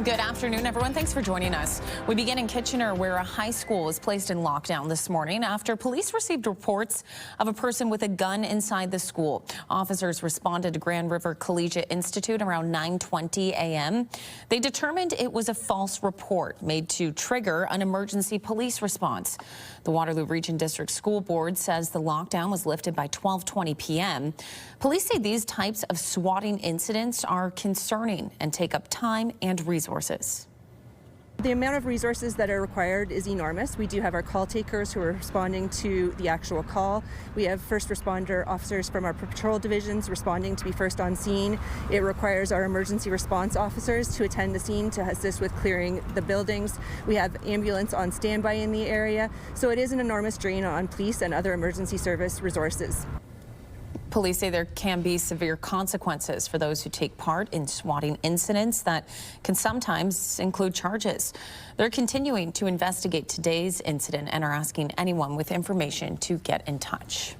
Good afternoon, everyone. Thanks for joining us. We begin in Kitchener, where a high school was placed in lockdown this morning after police received reports of a person with a gun inside the school. Officers responded to Grand River Collegiate Institute around 9:20 a.m. They determined it was a false report made to trigger an emergency police response. The Waterloo Region District School Board says the lockdown was lifted by 12:20 p.m. Police say these types of swatting incidents are concerning and take up time and resources. The amount of resources that are required is enormous. We do have our call takers who are responding to the actual call. We have first responder officers from our patrol divisions responding to be first on scene. It requires our emergency response officers to attend the scene to assist with clearing the buildings. We have ambulance on standby in the area. So it is an enormous drain on police and other emergency service resources. Police say there can be severe consequences for those who take part in swatting incidents that can sometimes include charges. They're continuing to investigate today's incident and are asking anyone with information to get in touch.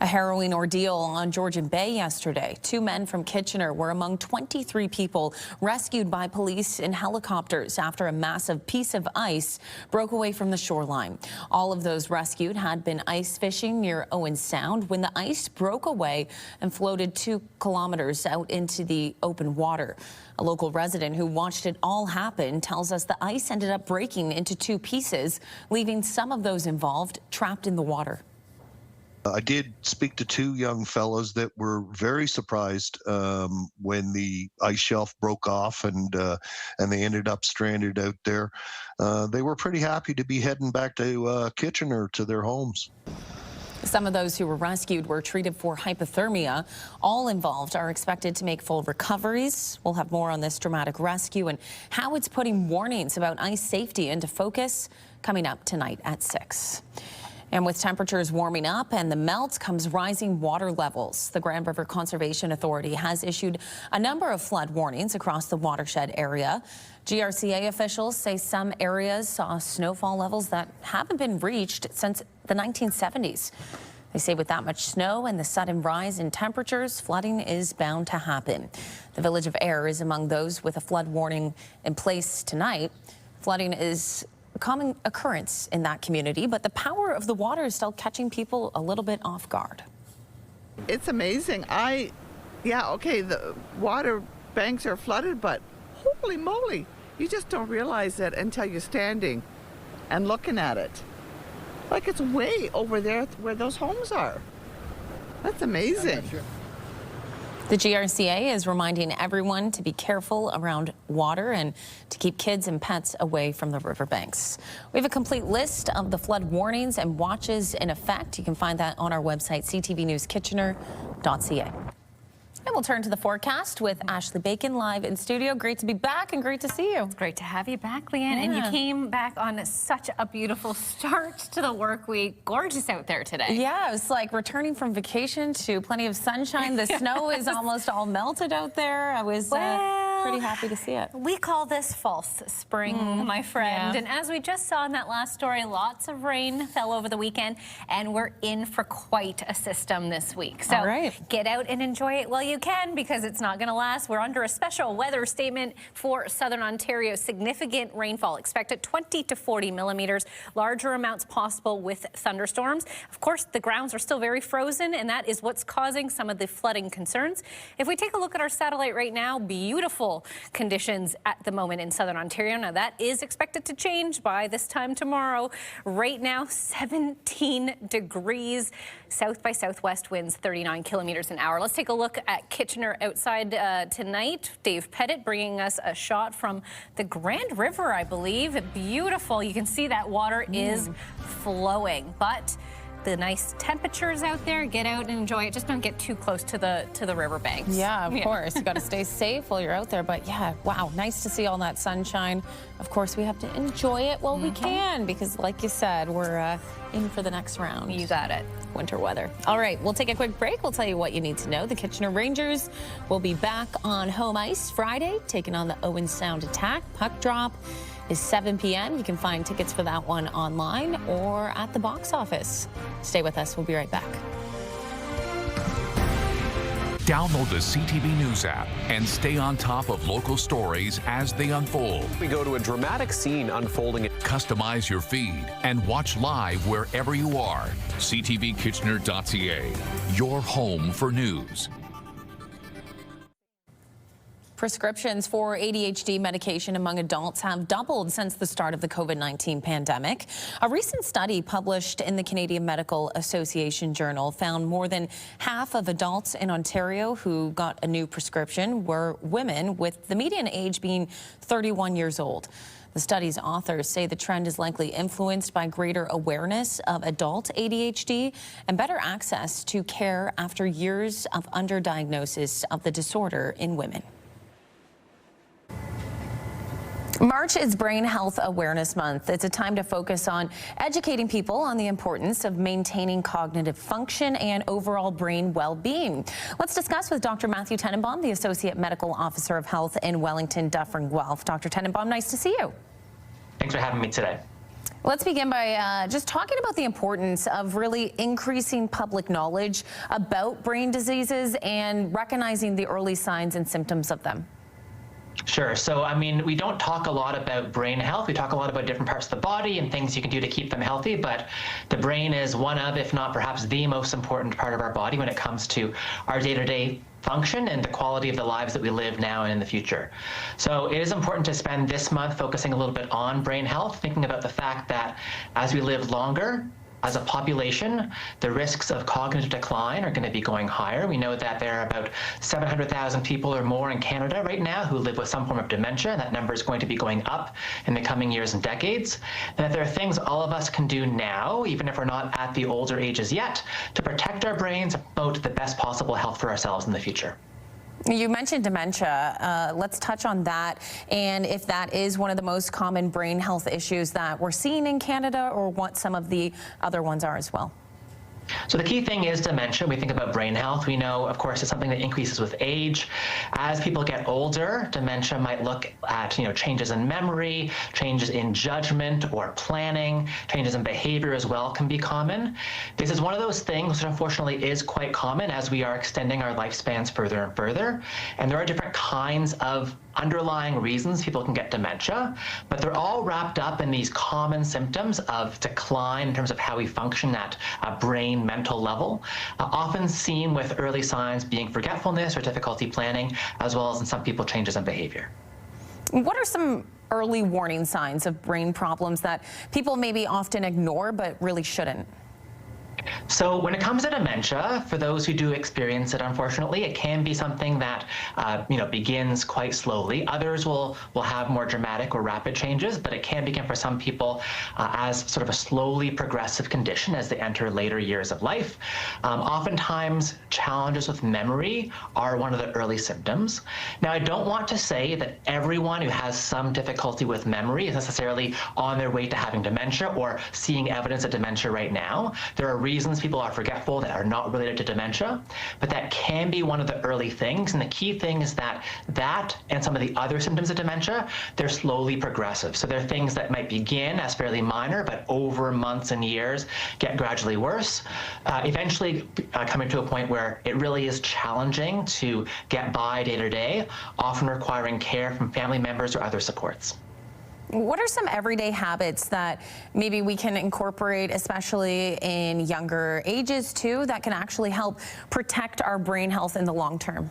A harrowing ordeal on Georgian Bay yesterday. 2 men from Kitchener were among 23 people rescued by police in helicopters after a massive piece of ice broke away from the shoreline. All of those rescued had been ice fishing near Owen Sound when the ice broke away and floated 2 kilometers out into the open water. A local resident who watched it all happen tells us the ice ended up breaking into 2 pieces, leaving some of those involved trapped in the water. I did speak to 2 young fellows that were very surprised when the ice shelf broke off and they ended up stranded out there. They were pretty happy to be heading back to Kitchener to their homes. Some of those who were rescued were treated for hypothermia. All involved are expected to make full recoveries. We'll have more on this dramatic rescue and how it's putting warnings about ice safety into focus coming up tonight at 6. And with temperatures warming up and the melt comes rising water levels. The Grand River Conservation Authority has issued a number of flood warnings across the watershed area. GRCA officials say some areas saw snowfall levels that haven't been reached since the 1970s. They say with that much snow and the sudden rise in temperatures, flooding is bound to happen. The Village of Ayr is among those with a flood warning in place tonight. Flooding is a common occurrence in that community, but the power of the water is still catching people a little bit off guard. It's amazing. The water banks are flooded, but holy moly, you just don't realize it until you're standing and looking at it. Like it's way over there where those homes are. That's amazing. The GRCA is reminding everyone to be careful around water and to keep kids and pets away from the riverbanks. We have a complete list of the flood warnings and watches in effect. You can find that on our website, ctvnewskitchener.ca. And we'll turn to the forecast with Ashley Bacon live in studio. Great to be back and great to see you. It's great to have you back, Leanne. And you came back on such a beautiful start to the work week. Gorgeous out there today. Yeah, it was like returning from vacation to plenty of sunshine. The snow is almost all melted out there. I was pretty happy to see it. We call this false spring, my friend. Yeah. And as we just saw in that last story, lots of rain fell over the weekend, and we're in for quite a system this week. So get out and enjoy it while you can, because it's not going to last. We're under a special weather statement for southern Ontario. Significant rainfall expected, 20 to 40 millimeters. Larger amounts possible with thunderstorms. Of course, the grounds are still very frozen, and that is what's causing some of the flooding concerns. If we take a look at our satellite right now, beautiful conditions at the moment in southern Ontario. Now, that is expected to change by this time tomorrow. Right now, 17 degrees. South by southwest winds 39 kilometers an hour. Let's take a look at Kitchener outside tonight. Dave Pettit bringing us a shot from the Grand River, I believe. Beautiful. You can see that water is flowing, but the nice temperatures out there. Get out and enjoy it. Just don't get too close to the riverbanks. Yeah, of course. You got to stay safe while you're out there. But yeah, wow, nice to see all that sunshine. Of course, we have to enjoy it while we can, because like you said, we're in for the next round. You got it. Winter weather. All right, we'll take a quick break. We'll tell you what you need to know. The Kitchener Rangers will be back on home ice Friday, taking on the Owen Sound Attack. Puck drop is 7 p.m. You can find tickets for that one online or at the box office. Stay with us. We'll be right back. Download the CTV News app and stay on top of local stories as they unfold. We go to a dramatic scene unfolding. Customize your feed and watch live wherever you are. ctvkitchener.ca, your home for news. Prescriptions for ADHD medication among adults have doubled since the start of the COVID-19 pandemic. A recent study published in the Canadian Medical Association Journal found more than half of adults in Ontario who got a new prescription were women, with the median age being 31 years old. The study's authors say the trend is likely influenced by greater awareness of adult ADHD and better access to care after years of underdiagnosis of the disorder in women. March is Brain Health Awareness Month. It's a time to focus on educating people on the importance of maintaining cognitive function and overall brain well-being. Let's discuss with Dr. Matthew Tenenbaum, the Associate Medical Officer of Health in Wellington, Dufferin, Guelph. Dr. Tenenbaum, nice to see you. Thanks for having me today. Let's begin by just talking about the importance of really increasing public knowledge about brain diseases and recognizing the early signs and symptoms of them. Sure. So, I mean, we don't talk a lot about brain health. We talk a lot about different parts of the body and things you can do to keep them healthy, but the brain is one of, if not perhaps the most important part of our body when it comes to our day-to-day function and the quality of the lives that we live now and in the future. So it is important to spend this month focusing a little bit on brain health, thinking about the fact that as we live longer, as a population, the risks of cognitive decline are going to be going higher. We know that there are about 700,000 people or more in Canada right now who live with some form of dementia, and that number is going to be going up in the coming years and decades. And that there are things all of us can do now, even if we're not at the older ages yet, to protect our brains and promote the best possible health for ourselves in the future. You mentioned dementia. Let's touch on that, and if that is one of the most common brain health issues that we're seeing in Canada, or what some of the other ones are as well. So the key thing is dementia. We think about brain health. We know, of course, it's something that increases with age. As people get older, dementia might look at, changes in memory, changes in judgment or planning, changes in behavior as well can be common. This is one of those things that unfortunately is quite common as we are extending our lifespans further and further. And there are different kinds of underlying reasons people can get dementia, but they're all wrapped up in these common symptoms of decline in terms of how we function at a brain mental level, often seen with early signs being forgetfulness or difficulty planning, as well as in some people changes in behavior. What are some early warning signs of brain problems that people maybe often ignore but really shouldn't? So when it comes to dementia, for those who do experience it, unfortunately, it can be something that begins quite slowly. Others will have more dramatic or rapid changes, but it can begin for some people as sort of a slowly progressive condition as they enter later years of life. Oftentimes, challenges with memory are one of the early symptoms. Now, I don't want to say that everyone who has some difficulty with memory is necessarily on their way to having dementia or seeing evidence of dementia right now. There are reasons people are forgetful that are not related to dementia, but that can be one of the early things. And the key thing is that and some of the other symptoms of dementia, they're slowly progressive. So they're things that might begin as fairly minor, but over months and years get gradually worse, eventually coming to a point where it really is challenging to get by day to day, often requiring care from family members or other supports. What are some everyday habits that maybe we can incorporate, especially in younger ages too, that can actually help protect our brain health in the long term?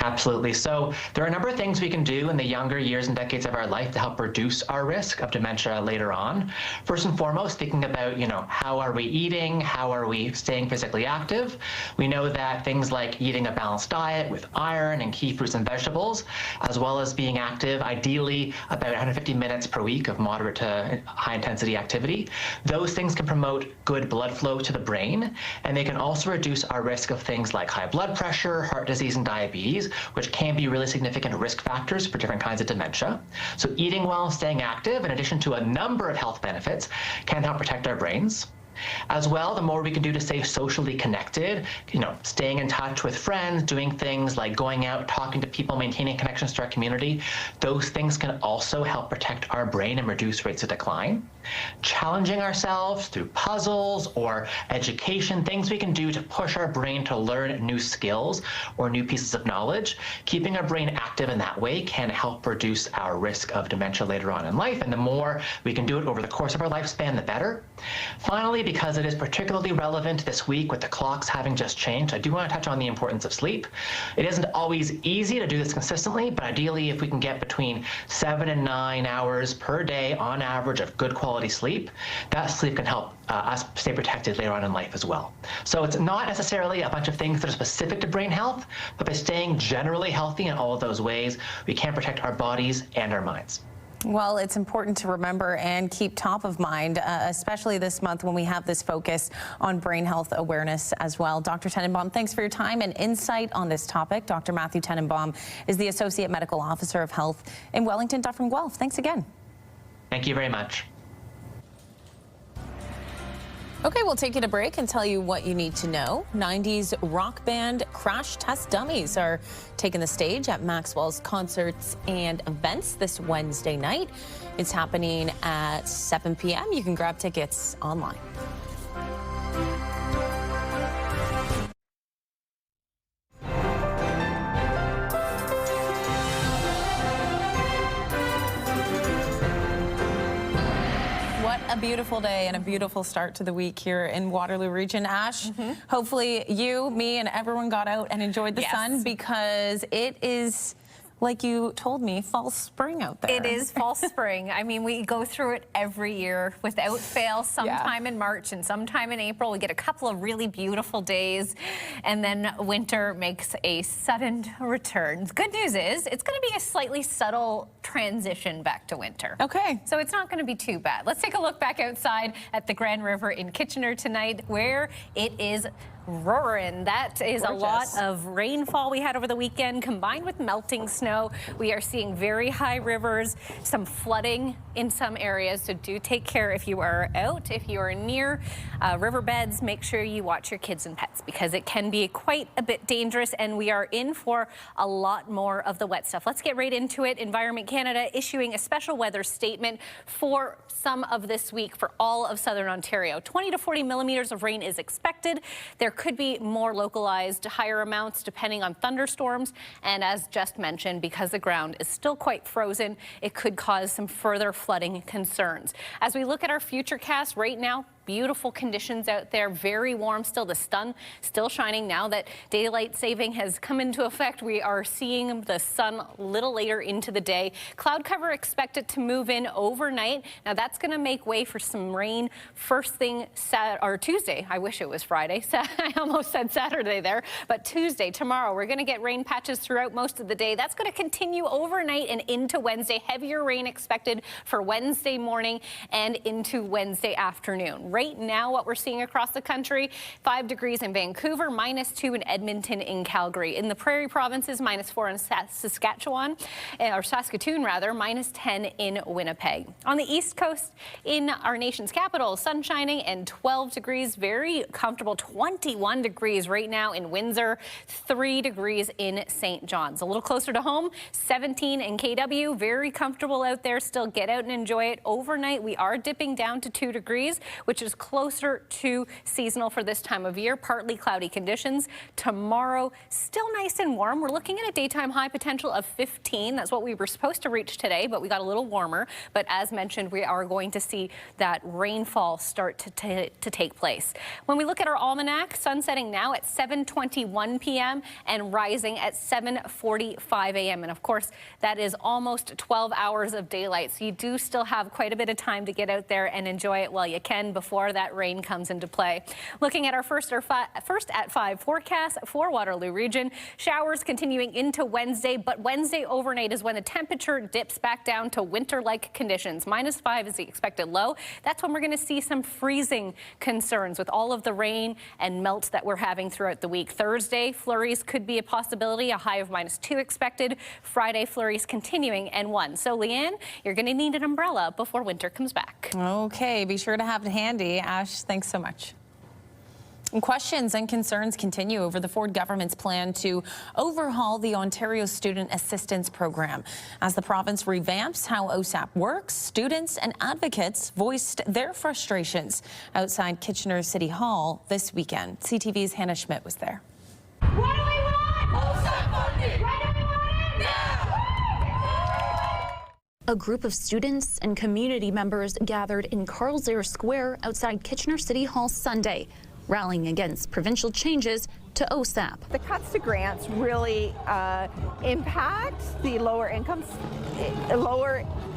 Absolutely. So there are a number of things we can do in the younger years and decades of our life to help reduce our risk of dementia later on. First and foremost, thinking about, how are we eating? How are we staying physically active? We know that things like eating a balanced diet with iron and key fruits and vegetables, as well as being active, ideally about 150 minutes per week of moderate to high intensity activity. Those things can promote good blood flow to the brain, and they can also reduce our risk of things like high blood pressure, heart disease, and diabetes, which can be really significant risk factors for different kinds of dementia. So eating well, staying active, in addition to a number of health benefits, can help protect our brains. As well, the more we can do to stay socially connected, staying in touch with friends, doing things like going out, talking to people, maintaining connections to our community, those things can also help protect our brain and reduce rates of decline. Challenging ourselves through puzzles or education, things we can do to push our brain to learn new skills or new pieces of knowledge, keeping our brain active in that way can help reduce our risk of dementia later on in life. And the more we can do it over the course of our lifespan, the better. Finally, because it is particularly relevant this week with the clocks having just changed, I do want to touch on the importance of sleep. It isn't always easy to do this consistently, but ideally if we can get between 7 and 9 hours per day on average of good quality sleep, that sleep can help us stay protected later on in life as well. So it's not necessarily a bunch of things that are specific to brain health, but by staying generally healthy in all of those ways, we can protect our bodies and our minds. Well, it's important to remember and keep top of mind, especially this month when we have this focus on brain health awareness as well. Dr. Tenenbaum, thanks for your time and insight on this topic. Dr. Matthew Tenenbaum is the Associate Medical Officer of Health in Wellington, Dufferin, Guelph. Thanks again. Thank you very much. Okay, we'll take you to break and tell you what you need to know. 90s rock band Crash Test Dummies are taking the stage at Maxwell's Concerts and Events this Wednesday night. It's happening at 7 p.m. You can grab tickets online. A beautiful day and a beautiful start to the week here in Waterloo Region. Ash, hopefully you, me, and everyone got out and enjoyed the sun, because it is, like you told me, fall spring out there. It is fall spring. I mean, we go through it every year without fail, sometime in March and sometime in April. We get a couple of really beautiful days, and then winter makes a sudden return. The good news is it's going to be a slightly subtle transition back to winter. Okay. So it's not going to be too bad. Let's take a look back outside at the Grand River in Kitchener tonight, where it is roaring. That is gorgeous. A lot of rainfall we had over the weekend combined with melting snow. We are seeing very high rivers, some flooding in some areas, so do take care if you are out. If you are near riverbeds, make sure you watch your kids and pets, because it can be quite a bit dangerous, and we are in for a lot more of the wet stuff. Let's get right into it. Environment Canada issuing a special weather statement for some of this week for all of southern Ontario. 20 to 40 millimeters of rain is expected. There could be more localized higher amounts depending on thunderstorms, and as just mentioned, because the ground is still quite frozen, it could cause some further flooding concerns. As we look at our future cast right now, beautiful conditions out there, very warm still, the sun still shining. Now that daylight saving has come into effect, we are seeing the sun a little later into the day. Cloud cover expected to move in overnight. Now that's going to make way for some rain first thing Tuesday. I wish it was Friday. I almost said Saturday there, but Tuesday, tomorrow, we're going to get rain patches throughout most of the day. That's going to continue overnight and into Wednesday. Heavier rain expected for Wednesday morning and into Wednesday afternoon. Right now, what we're seeing across the country, 5 degrees in Vancouver, -2 in Edmonton, in Calgary. In the Prairie provinces, -4 in Saskatchewan, or Saskatoon rather, -10 in Winnipeg. On the East Coast, in our nation's capital, sun shining and 12 degrees, very comfortable, 21 degrees right now in Windsor, 3 degrees in St. John's. A little closer to home, 17 in KW, very comfortable out there still. Get out and enjoy it. Overnight, we are dipping down to 2 degrees, which is closer to seasonal for this time of year. Partly cloudy conditions. Tomorrow, still nice and warm. We're looking at a daytime high potential of 15. That's what we were supposed to reach today, but we got a little warmer. But as mentioned, we are going to see that rainfall start to take place. When we look at our almanac, sun setting now at 7:21 p.m. and rising at 7:45 a.m. And of course, that is almost 12 hours of daylight. So you do still have quite a bit of time to get out there and enjoy it while you can before that rain comes into play. Looking at our first at 5 forecast for Waterloo Region, showers continuing into Wednesday, but Wednesday overnight is when the temperature dips back down to winter-like conditions. -5 is the expected low. That's when we're going to see some freezing concerns with all of the rain and melt that we're having throughout the week. Thursday, flurries could be a possibility, a high of -2 expected. Friday, flurries continuing and 1. So, Leanne, you're going to need an umbrella before winter comes back. Okay, be sure to have it handy. handy. Ash, thanks so much. And questions and concerns continue over the Ford government's plan to overhaul the Ontario Student Assistance Program. As the province revamps how OSAP works, students and advocates voiced their frustrations outside Kitchener City Hall this weekend. CTV's Hannah Schmidt was there. What do we want? OSAP funding! When do we want it? Now! A group of students and community members gathered in Carl's Air Square outside Kitchener City Hall Sunday, rallying against provincial changes to OSAP. The cuts to grants really impact the lower incomes,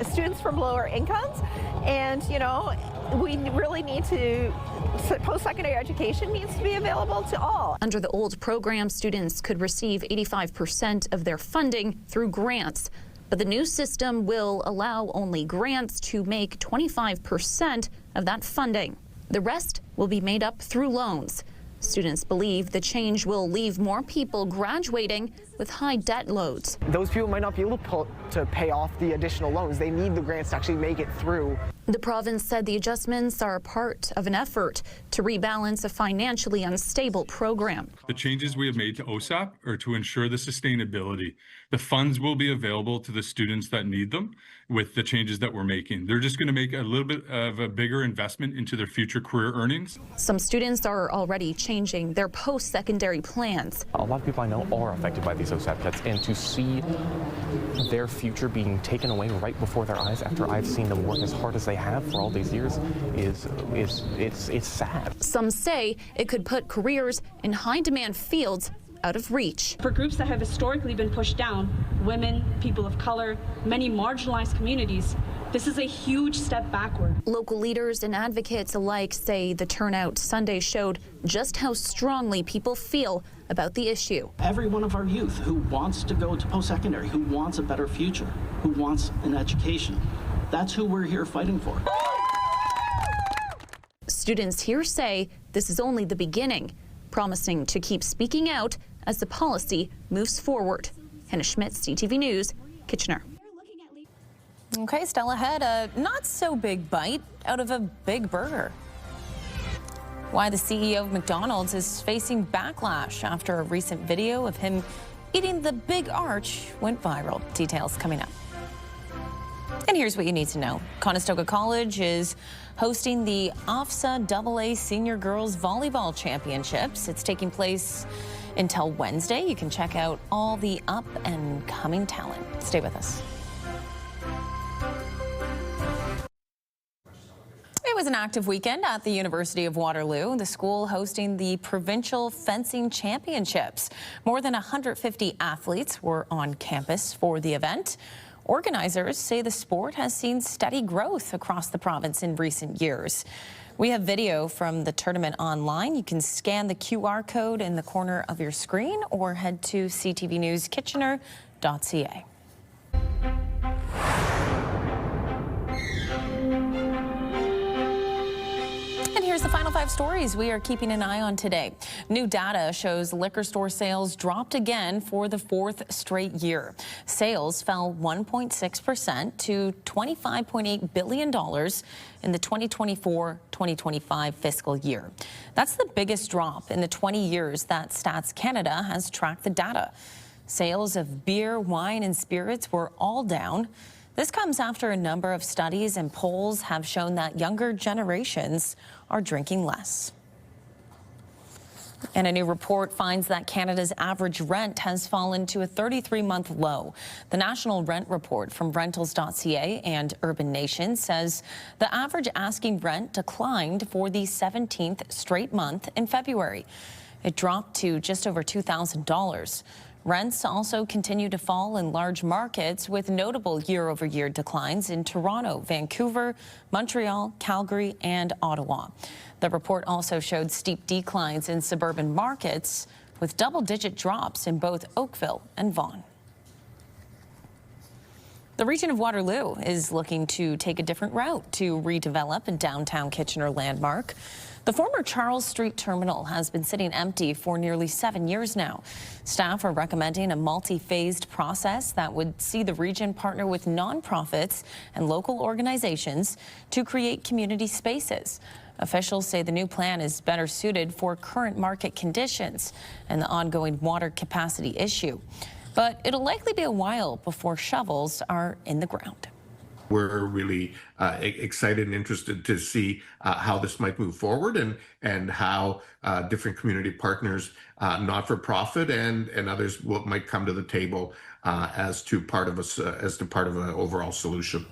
students from lower incomes, and we really need to, post-secondary education needs to be available to all. Under the old program, students could receive 85% of their funding through grants, but the new system will allow only grants to make 25% of that funding. The rest will be made up through loans. Students believe the change will leave more people graduating with high debt loads. Those people might not be able to pay off the additional loans. They need the grants to actually make it through. The province said the adjustments are part of an effort to rebalance a financially unstable program. The changes we have made to OSAP are to ensure the sustainability. The funds will be available to the students that need them with the changes that we're making. They're just going to make a little bit of a bigger investment into their future career earnings. Some students are already changing their post-secondary plans. A lot of people I know are affected by these OSAP cuts, and to see their future being taken away right before their eyes after I've seen them work as hard as they have for all these years it's sad. Some say it could put careers in high-demand fields out of reach. For groups that have historically been pushed down, women, people of color, many marginalized communities, this is a huge step backward. Local leaders and advocates alike say the turnout Sunday showed just how strongly people feel about the issue. Every one of our youth who wants to go to post-secondary, who wants a better future, who wants an education, that's who we're here fighting for. Students here say this is only the beginning, promising to keep speaking out as the policy moves forward. Hannah Schmidt, CTV News, Kitchener. Okay, still ahead, a not so big bite out of a big burger. Why the CEO of McDonald's is facing backlash after a recent video of him eating the big arch went viral. Details coming up. And here's what you need to know. Conestoga College is hosting the OFSA AA Senior Girls Volleyball Championships. It's taking place until Wednesday. You can check out all the up and coming talent. Stay with us. It was an active weekend at the University of Waterloo, the school hosting the Provincial Fencing Championships. More than 150 athletes were on campus for the event. Organizers say the sport has seen steady growth across the province in recent years. We have video from the tournament online. You can scan the QR code in the corner of your screen or head to ctvnewskitchener.ca. Here's the final 5 stories we are keeping an eye on today. New data shows liquor store sales dropped again for the 4th straight year. Sales fell 1.6% to $25.8 billion in the 2024-2025 fiscal year. That's the biggest drop in the 20 years that Stats Canada has tracked the data. Sales of beer, wine, and spirits were all down. This comes after a number of studies and polls have shown that younger generations are drinking less. And a new report finds that Canada's average rent has fallen to a 33-month low. The national rent report from rentals.ca and Urban Nation says the average asking rent declined for the 17th straight month in February. It dropped to just over $2,000. Rents also continue to fall in large markets with notable year-over-year declines in Toronto, Vancouver, Montreal, Calgary, and Ottawa. The report also showed steep declines in suburban markets with double-digit drops in both Oakville and Vaughan. The region of Waterloo is looking to take a different route to redevelop a downtown Kitchener landmark. The former Charles Street terminal has been sitting empty for nearly 7 years now. Staff are recommending a multi-phased process that would see the region partner with nonprofits and local organizations to create community spaces. Officials say the new plan is better suited for current market conditions and the ongoing water capacity issue. But it'll likely be a while before shovels are in the ground. We're really excited and interested to see how this might move forward and how different community partners, not-for-profit and others might come to the table as part of an overall solution.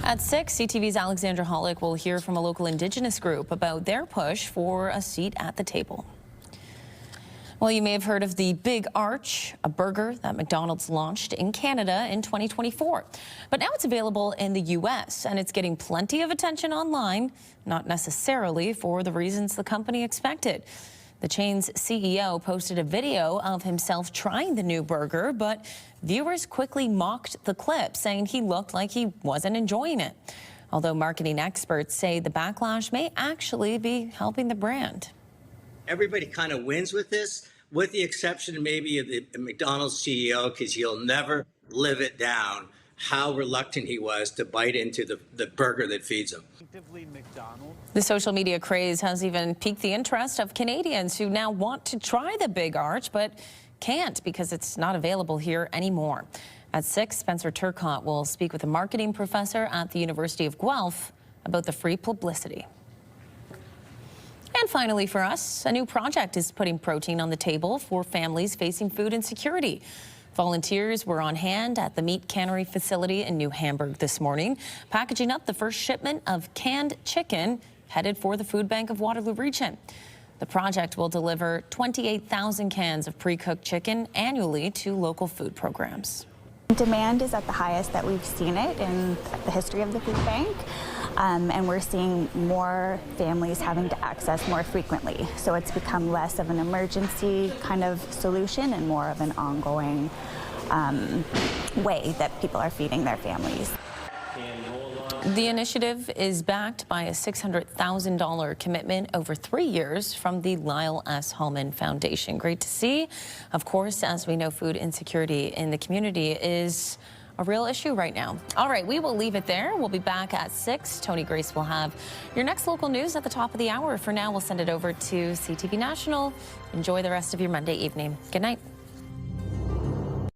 At 6, CTV's Alexandra Hollick will hear from a local Indigenous group about their push for a seat at the table. Well, you may have heard of the Big Arch, a burger that McDonald's launched in Canada in 2024. But now it's available in the U.S., and it's getting plenty of attention online, not necessarily for the reasons the company expected. The chain's CEO posted a video of himself trying the new burger, but viewers quickly mocked the clip, saying he looked like he wasn't enjoying it. Although marketing experts say the backlash may actually be helping the brand. Everybody kind of wins with this, with the exception maybe of the McDonald's CEO, because he'll never live it down how reluctant he was to bite into the burger that feeds him. The social media craze has even piqued the interest of Canadians who now want to try the Big Arch, but can't because it's not available here anymore. At 6, Spencer Turcotte will speak with a marketing professor at the University of Guelph about the free publicity. And finally for us, a new project is putting protein on the table for families facing food insecurity. Volunteers were on hand at the meat cannery facility in New Hamburg this morning, packaging up the first shipment of canned chicken headed for the food bank of Waterloo Region. The project will deliver 28,000 cans of pre-cooked chicken annually to local food programs. Demand is at the highest that we've seen it in the history of the food bank, and we're seeing more families having to access more frequently. So it's become less of an emergency kind of solution and more of an ongoing way that people are feeding their families. The initiative is backed by a $600,000 commitment over 3 years from the Lyle S. Hallman Foundation. Great to see. Of course, as we know, food insecurity in the community is a real issue right now. All right, we will leave it there. We'll be back at 6. Tony Grace will have your next local news at the top of the hour. For now, we'll send it over to CTV National. Enjoy the rest of your Monday evening. Good night.